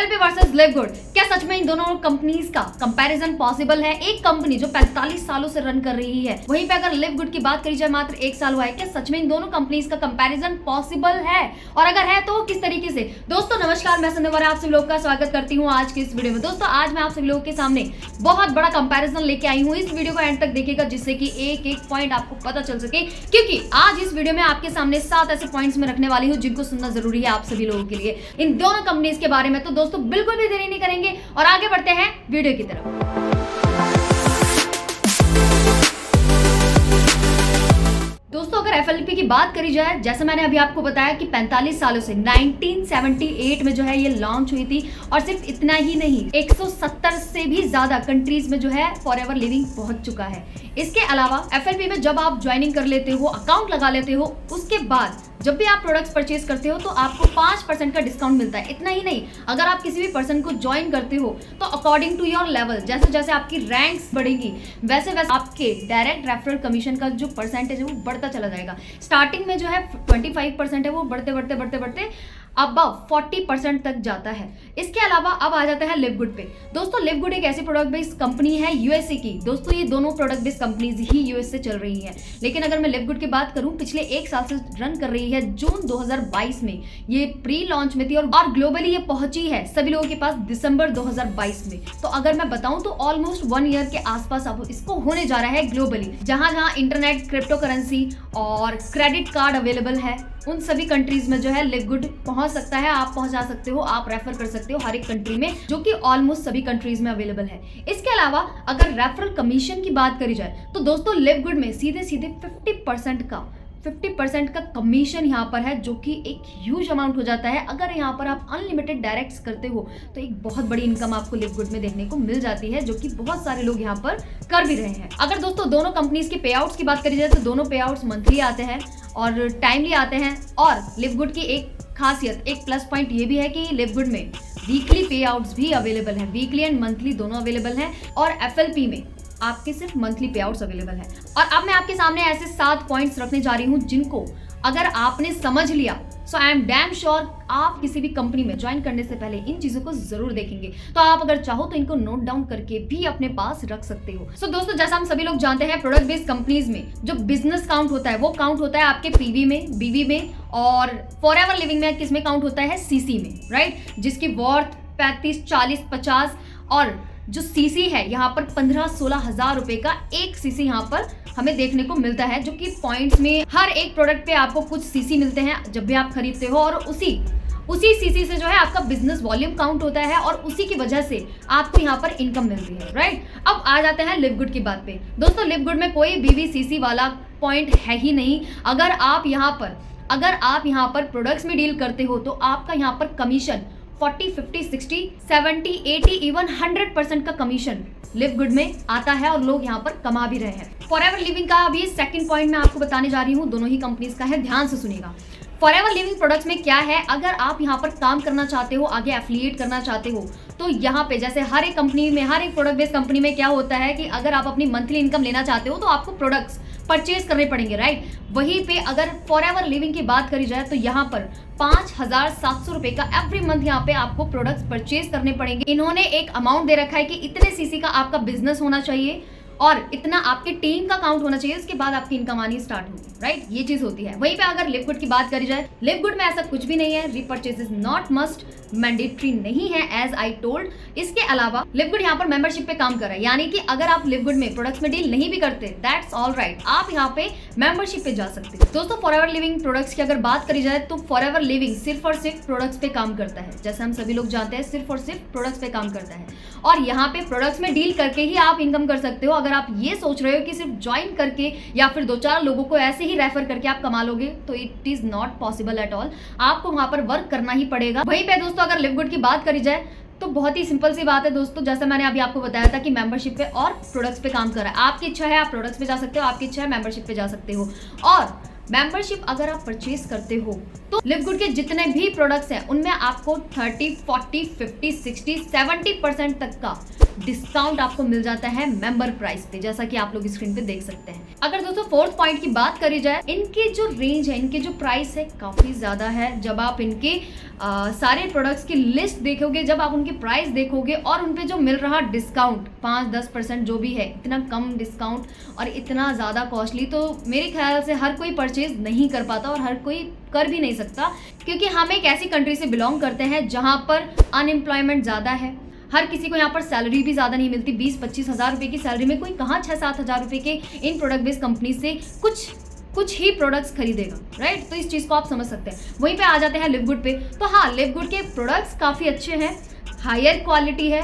FLP versus live good, क्या सच में इन दोनों कंपनीज का कंपैरिजन पॉसिबल है? एक कंपनी जो 45 सालों से रन कर रही है, वहीं पे अगर लिव गुड की बात करी जाए मात्र 1 साल हुआ है, क्या सच में इन दोनों कंपनीज का कंपैरिजन पॉसिबल है? और अगर है तो किस तरीके से? दोस्तों नमस्कार, मैं संध्या वरा आप सभी लोगों का स्वागत करती हूँ आज की इस वीडियो में। दोस्तों आज मैं आप सभी लोगों के सामने बहुत बड़ा कंपैरिजन लेके आई हूँ। इस वीडियो को एंड तक देखिएगा जिससे कि एक एक पॉइंट आपको पता चल सके, क्योंकि आज इस वीडियो में आपके सामने 7 ऐसे पॉइंट्स में रखने वाली हूँ जिनको सुनना जरूरी है आप सभी लोगों के लिए इन दोनों कंपनीज के बारे में। तो दोस्तों बिल्कुल भी देरी नहीं करेंगे और आगे बढ़ते हैं वीडियो की तरफ। दोस्तों अगर एफएलपी की बात करी जाए, जैसे मैंने अभी आपको बताया कि 45 सालों से 1978 में जो है ये लॉन्च हुई थी, और सिर्फ इतना ही नहीं 170 से भी ज्यादा कंट्रीज में जो है फॉरएवर लिविंग पहुंच चुका है। इसके अलावा एफएलपी में जब आप ज्वाइनिंग कर लेते हो, अकाउंट लगा लेते हो, उसके बाद जब भी आप प्रोडक्ट्स परचेज करते हो तो आपको 5% का डिस्काउंट मिलता है। इतना ही नहीं, अगर आप किसी भी पर्सन को ज्वाइन करते हो तो अकॉर्डिंग टू योर लेवल, जैसे जैसे आपकी रैंक्स बढ़ेगी वैसे वैसे आपके डायरेक्ट रेफरल कमीशन का जो परसेंटेज है वो बढ़ता चला जाएगा। स्टार्टिंग में जो है 25% है, वो बढ़ते बढ़ते बढ़ते बढ़ते अब 40% तक जाता है। इसके अलावा अब आ जाता है लिव गुड पे। दोस्तों लिव गुड एक ऐसी प्रोडक्ट बेस्ड कंपनी है यूएसए की। दोस्तों ये दोनों प्रोडक्ट बेस्ड कंपनीज ही यूएस से चल रही है, लेकिन अगर मैं लिव गुड की बात करूं, पिछले 1 साल से रन कर रही है। जून 2022 में ये प्री लॉन्च में थी और ग्लोबली ये पहुंची है सभी लोगों के पास दिसंबर 2022 में। तो अगर मैं बताऊं तो ऑलमोस्ट 1 ईयर के आसपास अब इसको होने जा रहा है ग्लोबली। जहां जहां इंटरनेट, क्रिप्टो करेंसी और क्रेडिट कार्ड अवेलेबल है, उन सभी कंट्रीज में जो है लिव गुड पहुंच सकता है। आप पहुंचा सकते हो, आप रेफर कर सकते हो हर एक कंट्री में, जो कि ऑलमोस्ट सभी कंट्रीज में अवेलेबल है। इसके अलावा अगर रेफरल कमीशन की बात करी जाए तो दोस्तों लिव गुड में सीधे सीधे 50% का कमीशन यहाँ पर है, जो कि एक ह्यूज अमाउंट हो जाता है। अगर यहाँ पर आप अनलिमिटेड डायरेक्ट्स करते हो तो एक बहुत बड़ी इनकम आपको लिव गुड में देखने को मिल जाती है, जो कि बहुत सारे लोग यहाँ पर कर भी रहे हैं। अगर दोस्तों दोनों कंपनीज के पे आउट्स की बात करी जाए तो दोनों पे आउट्स मंथली आते हैं और टाइमली आते हैं। और लिव गुड की एक खासियत, एक प्लस पॉइंट ये भी है कि लिव गुड में वीकली पे आउट्स भी अवेलेबल हैं, वीकली एंड मंथली दोनों अवेलेबल हैं। और एफएलपी में आपके सिर्फ मंथली पे आउट्स अवेलेबल है। और अब मैं आपके सामने ऐसे 7 पॉइंट्स रखने जा रही हूँ जिनको अगर आपने समझ लिया सो आई एम डैम श्योर आप किसी भी कंपनी में ज्वाइन करने से पहले इन चीजों को जरूर देखेंगे। तो आप अगर चाहो तो इनको नोट डाउन करके भी अपने पास रख सकते हो। सो दोस्तों जैसा हम सभी लोग जानते हैं, प्रोडक्ट बेस्ड कंपनीज में जो बिजनेस काउंट होता है वो काउंट होता है आपके पीवी में, बीवी में, और फॉरएवर लिविंग में किस में काउंट होता है? सीसी में, राइट, जिसकी वर्थ 35, 40, 50 और जो सीसी है यहाँ पर 15-16 हजार रुपए का एक सीसी यहाँ पर हमें देखने को मिलता है, जो कि पॉइंट्स में हर एक प्रोडक्ट पे आपको कुछ सीसी मिलते हैं जब भी आप खरीदते हो, और उसी सीसी से जो है आपका बिजनेस वॉल्यूम काउंट होता है और उसी की वजह से आपको यहाँ पर इनकम मिलती है, राइट। अब आ जाते हैं लिव गुड की बात पे। दोस्तों लिव गुड में कोई बीवी-सीसी वाला पॉइंट है ही नहीं। अगर आप यहाँ पर प्रोडक्ट्स में डील करते हो तो आपका यहाँ पर कमीशन 40, 50, 60, 70, 80, इवन 100% का कमीशन लिव गुड में आता है और लोग यहाँ पर कमा भी रहे हैं। फॉरएवर लिविंग का अभी सेकंड पॉइंट मैं आपको बताने जा रही हूँ, दोनों ही कंपनीज का है, ध्यान से सुनिएगा। फॉरएवर लिविंग प्रोडक्ट्स में क्या है, अगर आप यहाँ पर काम करना चाहते हो, आगे एफिलिएट करना चाहते हो, तो यहाँ पे जैसे हर एक कंपनी में, हर एक प्रोडक्ट बेस्ड कंपनी में क्या होता है कि अगर आप अपनी मंथली इनकम लेना चाहते हो तो आपको प्रोडक्ट्स परचेज करने पड़ेंगे, राइट। वहीं पे अगर फॉरएवर लिविंग की बात करी जाए तो यहाँ पर 5,700 रुपए का एवरी मंथ यहाँ पे आपको प्रोडक्ट्स परचेज करने पड़ेंगे। इन्होंने एक अमाउंट दे रखा है कि इतने सीसी का आपका बिजनेस होना चाहिए और इतना आपके टीम का काउंट होना चाहिए, उसके बाद आपकी इनकम आनी स्टार्ट होगी, राइट। ये चीज होती है। वहीं पे अगर लिव गुड की बात करी जाए, लिव गुड में ऐसा कुछ भी नहीं है, repurchase is not must, mandatory नहीं है एज आई टोल्ड। इसके अलावा लिव गुड यहाँ पर मेंबरशिप पे काम कर रहा है, यानी कि अगर आप लिव गुड में प्रोडक्ट्स में डील नहीं भी करते, दैट्स ऑल राइट, आप यहाँ पे मेंबरशिप पे जा सकते हैं। दोस्तों फॉरएवर लिविंग प्रोडक्ट्स की अगर बात करी जाए तो फॉरएवर लिविंग सिर्फ और सिर्फ प्रोडक्ट्स पे काम करता है, जैसे हम सभी लोग जानते हैं, सिर्फ और सिर्फ प्रोडक्ट्स पे काम करता है। और यहाँ पे प्रोडक्ट्स में डील करके ही आप इनकम कर सकते हो। अगर आप ये सोच रहे हो कि सिर्फ ज्वाइन करके या फिर 2-4 लोगों को ऐसे ही रेफर करके आप कमा लोगे, तो it is not possible at all. आपको वहां पर वर्क करना ही पड़ेगा। वहीं पे दोस्तों अगर लिव गुड की बात करी जाए तो बहुत ही सिंपल सी बात है दोस्तों, जैसा मैंने अभी आपको बताया था कि मेंबरशिप पे और प्रोडक्ट्स पे काम कर रहा है। आपकी इच्छा है आप प्रोडक्ट्स पे जा सकते हो, आपकी इच्छा है मेंबरशिप पे जा सकते हो। और मेंबरशिप अगर आप परचेज करते हो तो लिव गुड के जितने भी प्रोडक्ट्स हैं उनमें आपको 30, 40, 50, 60, 70% तक का डिस्काउंट आपको मिल जाता है मेंबर प्राइस पे, जैसा कि आप लोग स्क्रीन पे देख सकते हैं। अगर दोस्तों फोर्थ पॉइंट की बात करी जाए, इनके जो रेंज है, इनके जो प्राइस है काफी ज्यादा है। जब आप इनके सारे प्रोडक्ट्स की लिस्ट देखोगे, जब आप उनकी प्राइस देखोगे और उन पे जो मिल रहा डिस्काउंट 5-10% जो भी है, इतना कम डिस्काउंट और इतना ज़्यादा कॉस्टली, तो मेरे ख्याल से हर कोई परचेज नहीं कर पाता और हर कोई कर भी नहीं सकता, क्योंकि हम एक ऐसी कंट्री से बिलोंग करते हैं जहाँ पर अनएम्प्लॉयमेंट ज़्यादा है। हर किसी को यहाँ पर सैलरी भी ज़्यादा नहीं मिलती। 20-25 हज़ार रुपये की सैलरी में कोई कहाँ 6-7 हज़ार रुपये के इन प्रोडक्ट बेस्ड कंपनी से कुछ ही प्रोडक्ट्स खरीदेगा, राइट। तो इस चीज़ को आप समझ सकते हैं। वहीं पे आ जाते हैं लिव गुड पे। तो हाँ, लिव गुड के प्रोडक्ट्स काफ़ी अच्छे हैं, हायर क्वालिटी है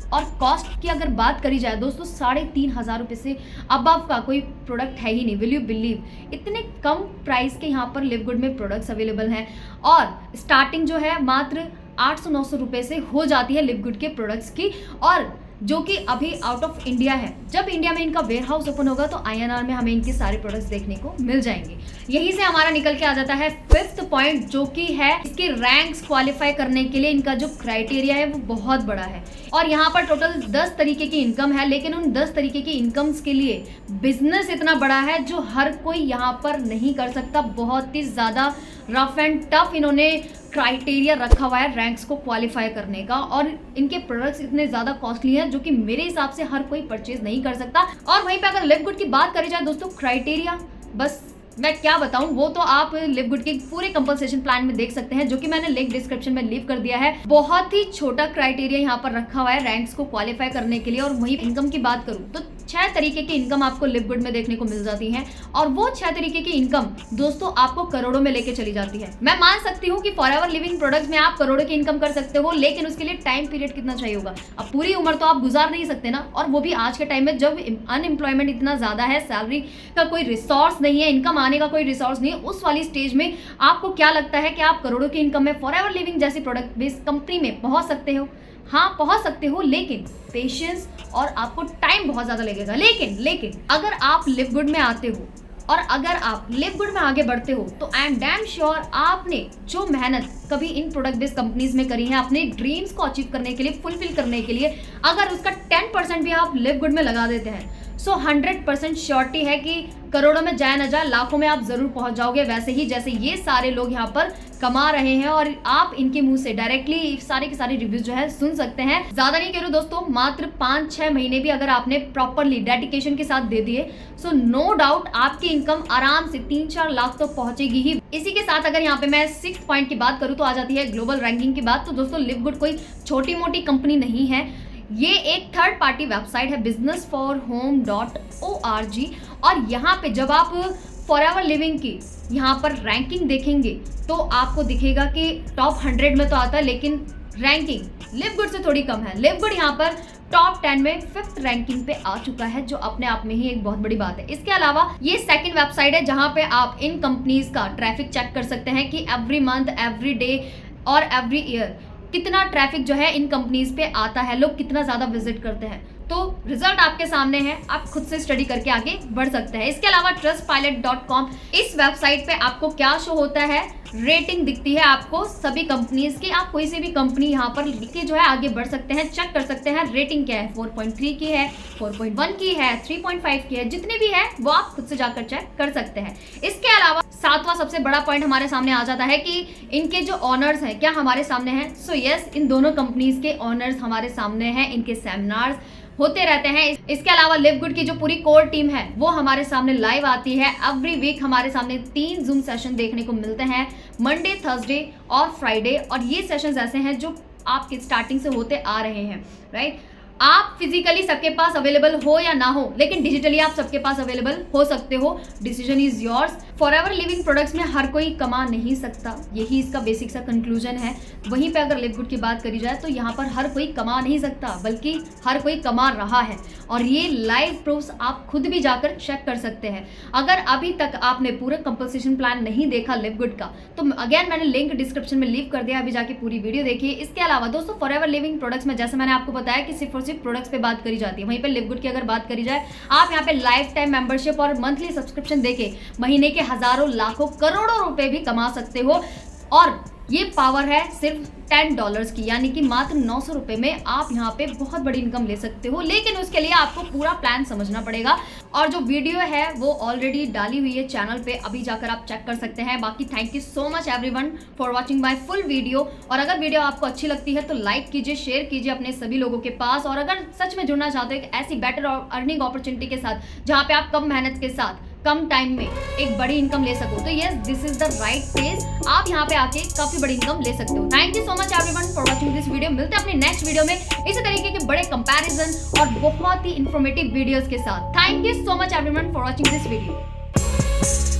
और कॉस्ट की अगर बात करी जाए दोस्तों, 3,500 रुपये से अबव का कोई प्रोडक्ट है ही नहीं। विल यू बिलीव, इतने कम प्राइस के यहाँ पर लिव गुड में प्रोडक्ट्स अवेलेबल हैं और स्टार्टिंग जो है मात्र 800-900 रुपये से हो जाती है लिव गुड के प्रोडक्ट्स की, और जो कि अभी आउट ऑफ इंडिया है। जब इंडिया में इनका वेयर हाउस ओपन होगा तो INR में हमें इनके सारे प्रोडक्ट्स देखने को मिल जाएंगे। यहीं से हमारा निकल के आ जाता है फिफ्थ पॉइंट, जो कि है इसके रैंक्स क्वालिफाई करने के लिए इनका जो क्राइटेरिया है वो बहुत बड़ा है। और यहाँ पर टोटल 10 तरीके की इनकम है, लेकिन उन 10 तरीके की इनकम्स के लिए बिजनेस इतना बड़ा है जो हर कोई यहाँ पर नहीं कर सकता। बहुत ही ज़्यादा रफ एंड टफ इन्होंने क्राइटेरिया रखा हुआ है रैंक्स को क्वालिफाई करने का, और इनके प्रोडक्ट्स इतने ज़्यादा कॉस्टली हैं जो कि मेरे हिसाब से हर कोई परचेज नहीं कर सकता। और वहीं पे अगर लिव गुड की बात करी जाए दोस्तों, क्राइटेरिया बस मैं क्या बताऊं, वो तो आप लिव गुड के पूरे कंपनसेशन प्लान में देख सकते हैं, जो कि मैंने लिंक डिस्क्रिप्शन में लीव कर दिया है। बहुत ही छोटा क्राइटेरिया यहाँ पर रखा हुआ है रैंक्स को क्वालिफाई करने के लिए। और वही इनकम की बात करूँ तो 6 तरीके की इनकम आपको लिव गुड में देखने को मिल जाती है, और वो 6 तरीके की इनकम दोस्तों आपको करोड़ों में लेके चली जाती है। मैं मान सकती हूँ कि फॉरएवर लिविंग प्रोडक्ट्स में आप करोड़ों की इनकम कर सकते हो, लेकिन उसके लिए टाइम पीरियड कितना चाहिए होगा। अब पूरी उम्र तो आप गुजार नहीं सकते ना, और वो भी आज के टाइम में जब अनएम्प्लॉयमेंट इतना ज्यादा है, सैलरी का कोई रिसोर्स नहीं है, इनकम आने का कोई रिसोर्स नहीं है। उस वाली स्टेज में आपको क्या लगता है कि आप करोड़ों की इनकम में फॉरएवर लिविंग जैसी प्रोडक्ट बेस्ड कंपनी में पहुंच सकते हो? हाँ, पहुंच सकते हो, लेकिन पेशेंस और आपको टाइम बहुत ज्यादा लगेगा। लेकिन अगर आप लिव गुड में आते हो और अगर आप लिव गुड में आगे बढ़ते हो, तो आई एम डैम श्योर आपने जो मेहनत कभी इन प्रोडक्ट बेस्ड कंपनीज में करी है अपने ड्रीम्स को अचीव करने के लिए, फुलफिल करने के लिए, अगर उसका 10% भी आप लिव गुड में लगा देते हैं, सो 100% श्योरिटी है कि करोड़ों में जाए न जाए, लाखों में आप जरूर पहुंच जाओगे, वैसे ही जैसे ये सारे लोग यहाँ पर कमा रहे हैं। और आप इनके मुंह से डायरेक्टली सारे के सारे रिव्यूज जो है सुन सकते हैं। ज्यादा नहीं कह रही हूँ दोस्तों, मात्र 5-6 महीने भी अगर आपने प्रॉपरली डेडिकेशन के साथ दे दिए, सो नो डाउट आपकी इनकम आराम से 3-4 लाख तो पहुंचेगी ही। इसी के साथ अगर यहाँ पे मैं 6th पॉइंट की बात करूँ तो आ जाती है ग्लोबल रैंकिंग की बात। तो दोस्तों लिव गुड कोई छोटी मोटी कंपनी नहीं है, ये एक थर्ड पार्टी वेबसाइट है businessforhome.org, और यहाँ पे जब आप फॉरएवर लिविंग की यहाँ पर रैंकिंग देखेंगे तो आपको दिखेगा कि टॉप 100 में तो आता है, लेकिन रैंकिंग लिव गुड से थोड़ी कम है। लिव गुड यहाँ पर टॉप 10 में 5th रैंकिंग पे आ चुका है, जो अपने आप में ही एक बहुत बड़ी बात है। इसके अलावा ये सेकंड वेबसाइट है जहाँ पे आप इन कंपनीज का ट्रैफिक चेक कर सकते हैं कि एवरी मंथ, एवरी डे और एवरी ईयर कितना ट्रैफिक जो है इन कंपनीज पे आता है, लोग कितना ज्यादा विजिट करते हैं। तो रिजल्ट आपके सामने है, आप खुद से स्टडी करके आगे बढ़ सकते हैं। इसके अलावा trustpilot.com, इस वेबसाइट पे आपको क्या शो होता है, रेटिंग दिखती है आपको सभी कंपनीज की। आप कोई सी भी कंपनी यहाँ पर लिख के जो है आगे बढ़ सकते हैं, चेक कर सकते हैं रेटिंग क्या है, 4.3 की है, 4.1 की है, 3.5 की है, जितने भी है वो आप खुद से जाकर चेक कर सकते हैं। इसके अलावा 7वां सबसे बड़ा पॉइंट हमारे सामने आ जाता है कि इनके जो ऑनर्स हैं क्या हमारे सामने हैं। सो यस, इन दोनों कंपनीज के ऑनर्स हमारे सामने हैं, इनके सेमिनार्स होते रहते हैं। इसके अलावा लिव गुड की जो पूरी कोर टीम है वो हमारे सामने लाइव आती है। एवरी वीक हमारे सामने 3 जूम सेशन देखने को मिलते हैं, मंडे, थर्सडे और फ्राइडे, और ये सेशंस ऐसे हैं जो आपके स्टार्टिंग से होते आ रहे हैं, राइट। आप फिजिकली सबके पास अवेलेबल हो या ना हो, लेकिन डिजिटली आप सबके पास अवेलेबल हो सकते हो। Decision is yours. Forever living products में हर कोई कमा नहीं सकता, यही इसका बेसिक सा कंक्लूजन है। वहीं पे अगर लिव गुड की बात करी जाए तो यहाँ पर हर कोई कमा नहीं सकता, बल्कि हर कोई कमा रहा है, और ये लाइव प्रूफ्स आप खुद भी जाकर चेक कर सकते हैं। अगर अभी तक आपने पूरा कंपनसेशन प्लान नहीं देखा लिव गुड का, तो अगेन मैंने लिंक डिस्क्रिप्शन में लीव कर दिया, अभी जाके पूरी वीडियो देखिए। इसके अलावा दोस्तों फॉरएवर लिविंग प्रोडक्ट्स में जैसे मैंने आपको बताया कि सिर्फ और सिर्फ प्रोडक्ट्स पे बात करी जाती है, वहीं पे लिव गुड की अगर बात करी जाए, आप यहाँ पे लाइफ टाइम मेंबरशिप और मंथली सब्सक्रिप्शन देके महीने के हजारों, लाखों, करोड़ों रुपए भी कमा सकते हो। और ये पावर है सिर्फ $10 की, यानी कि मात्र 900 रुपए में आप यहाँ पे बहुत बड़ी इनकम ले सकते हो। लेकिन उसके लिए आपको पूरा प्लान समझना पड़ेगा और जो वीडियो है वो ऑलरेडी डाली हुई है चैनल पे, अभी जाकर आप चेक कर सकते हैं। बाकी thank you so much everyone for watching my full video. और अगर वीडियो आपको अच्छी लगती है तो लाइक कीजिए, शेयर कीजिए अपने सभी लोगों के पास। और अगर सच में जुड़ना चाहते हो एक ऐसी बेटर अर्निंग अपॉर्चुनिटी के साथ जहाँ पे आप कम मेहनत के साथ कम टाइम में एक बड़ी इनकम ले सको, तो yes this is the right place. आप यहाँ पे आके काफी बड़ी इनकम ले सकते हो। Thank you so much everyone for watching this video. मिलते हैं अपने नेक्स्ट वीडियो में इसी तरीके के बड़े कंपैरिजन और बहुत ही इंफॉर्मेटिव वीडियोस के साथ। Thank you so much everyone for watching this video.